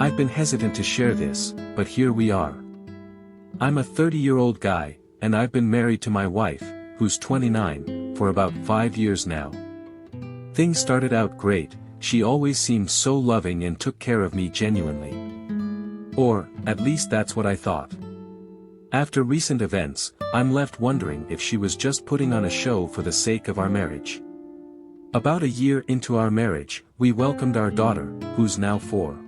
I've been hesitant to share this, but here we are. I'm a 30-year-old guy, and I've been married to my wife, who's 29, for about 5 years now. Things started out great. She always seemed so loving and took care of me genuinely. Or, at least that's what I thought. After recent events, I'm left wondering if she was just putting on a show for the sake of our marriage. About a year into our marriage, we welcomed our daughter, who's now 4.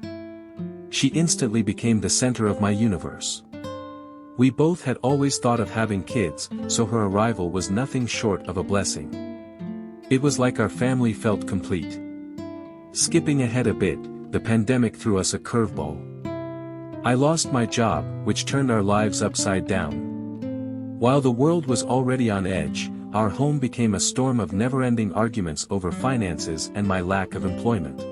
She instantly became the center of my universe. We both had always thought of having kids, so her arrival was nothing short of a blessing. It was like our family felt complete. Skipping ahead a bit, the pandemic threw us a curveball. I lost my job, which turned our lives upside down. While the world was already on edge, our home became a storm of never-ending arguments over finances and my lack of employment.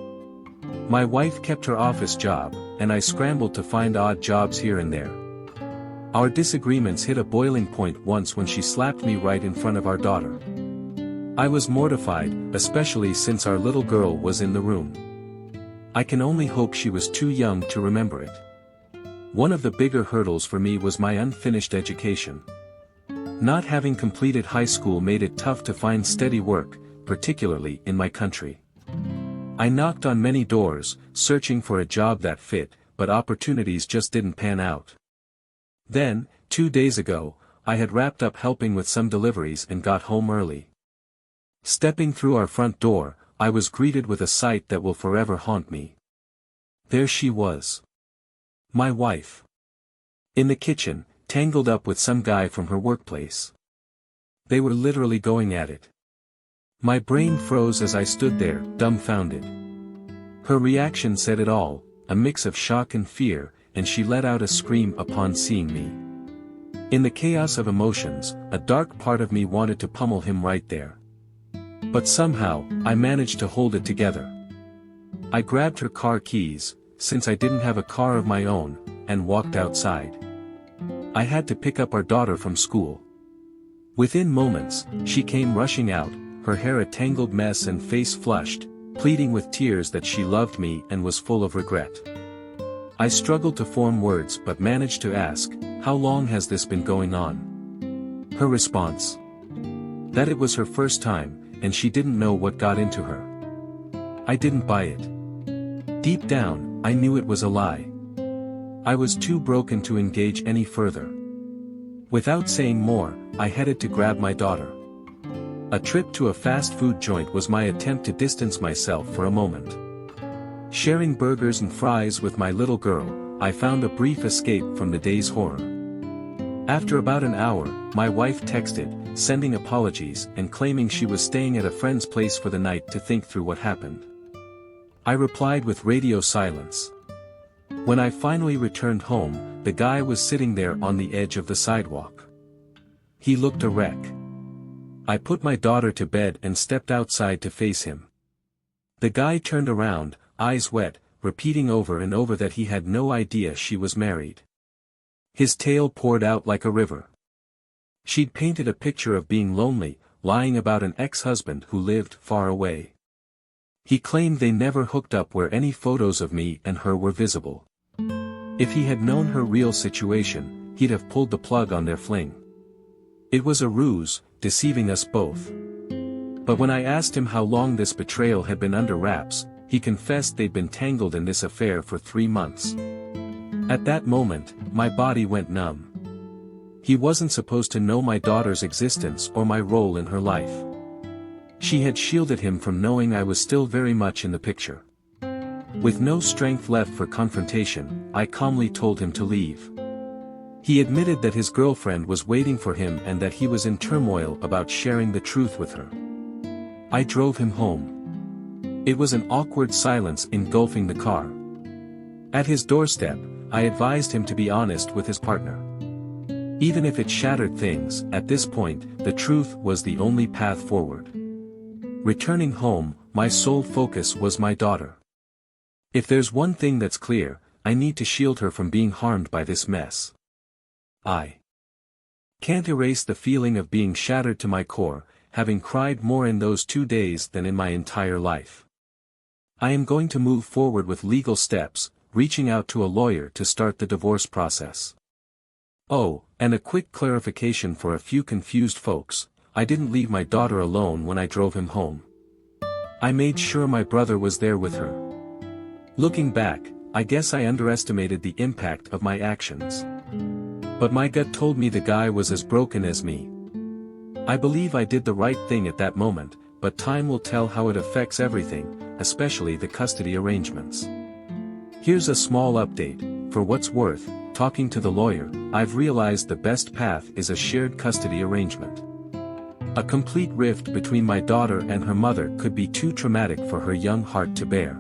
My wife kept her office job, and I scrambled to find odd jobs here and there. Our disagreements hit a boiling point once when she slapped me right in front of our daughter. I was mortified, especially since our little girl was in the room. I can only hope she was too young to remember it. One of the bigger hurdles for me was my unfinished education. Not having completed high school made it tough to find steady work, particularly in my country. I knocked on many doors, searching for a job that fit, but opportunities just didn't pan out. Then, 2 days ago, I had wrapped up helping with some deliveries and got home early. Stepping through our front door, I was greeted with a sight that will forever haunt me. There she was. My wife. In the kitchen, tangled up with some guy from her workplace. They were literally going at it. My brain froze as I stood there, dumbfounded. Her reaction said it all, a mix of shock and fear, and she let out a scream upon seeing me. In the chaos of emotions, a dark part of me wanted to pummel him right there. But somehow, I managed to hold it together. I grabbed her car keys, since I didn't have a car of my own, and walked outside. I had to pick up our daughter from school. Within moments, she came rushing out, her hair a tangled mess and face flushed, pleading with tears that she loved me and was full of regret. I struggled to form words but managed to ask, "How long has this been going on?" Her response? That it was her first time, and she didn't know what got into her. I didn't buy it. Deep down, I knew it was a lie. I was too broken to engage any further. Without saying more, I headed to grab my daughter. A trip to a fast food joint was my attempt to distance myself for a moment. Sharing burgers and fries with my little girl, I found a brief escape from the day's horror. After about an hour, my wife texted, sending apologies and claiming she was staying at a friend's place for the night to think through what happened. I replied with radio silence. When I finally returned home, the guy was sitting there on the edge of the sidewalk. He looked a wreck. I put my daughter to bed and stepped outside to face him. The guy turned around, eyes wet, repeating over and over that he had no idea she was married. His tale poured out like a river. She'd painted a picture of being lonely, lying about an ex-husband who lived far away. He claimed they never hooked up where any photos of me and her were visible. If he had known her real situation, he'd have pulled the plug on their fling. It was a ruse, deceiving us both. But when I asked him how long this betrayal had been under wraps, he confessed they'd been tangled in this affair for 3 months. At that moment, my body went numb. He wasn't supposed to know my daughter's existence or my role in her life. She had shielded him from knowing I was still very much in the picture. With no strength left for confrontation, I calmly told him to leave. He admitted that his girlfriend was waiting for him and that he was in turmoil about sharing the truth with her. I drove him home. It was an awkward silence engulfing the car. At his doorstep, I advised him to be honest with his partner. Even if it shattered things, at this point, the truth was the only path forward. Returning home, my sole focus was my daughter. If there's one thing that's clear, I need to shield her from being harmed by this mess. I can't erase the feeling of being shattered to my core, having cried more in those 2 days than in my entire life. I am going to move forward with legal steps, reaching out to a lawyer to start the divorce process. Oh, and a quick clarification for a few confused folks, I didn't leave my daughter alone when I drove him home. I made sure my brother was there with her. Looking back, I guess I underestimated the impact of my actions. But my gut told me the guy was as broken as me. I believe I did the right thing at that moment, but time will tell how it affects everything, especially the custody arrangements. Here's a small update. For what's worth, talking to the lawyer, I've realized the best path is a shared custody arrangement. A complete rift between my daughter and her mother could be too traumatic for her young heart to bear.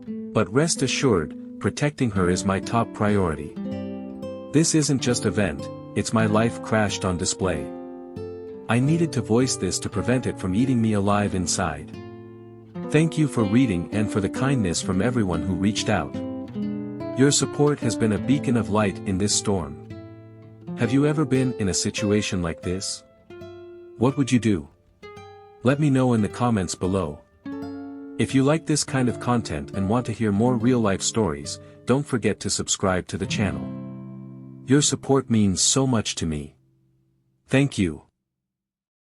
But rest assured, protecting her is my top priority. This isn't just a vent, it's my life crashed on display. I needed to voice this to prevent it from eating me alive inside. Thank you for reading and for the kindness from everyone who reached out. Your support has been a beacon of light in this storm. Have you ever been in a situation like this? What would you do? Let me know in the comments below. If you like this kind of content and want to hear more real-life stories, don't forget to subscribe to the channel. Your support means so much to me. Thank you.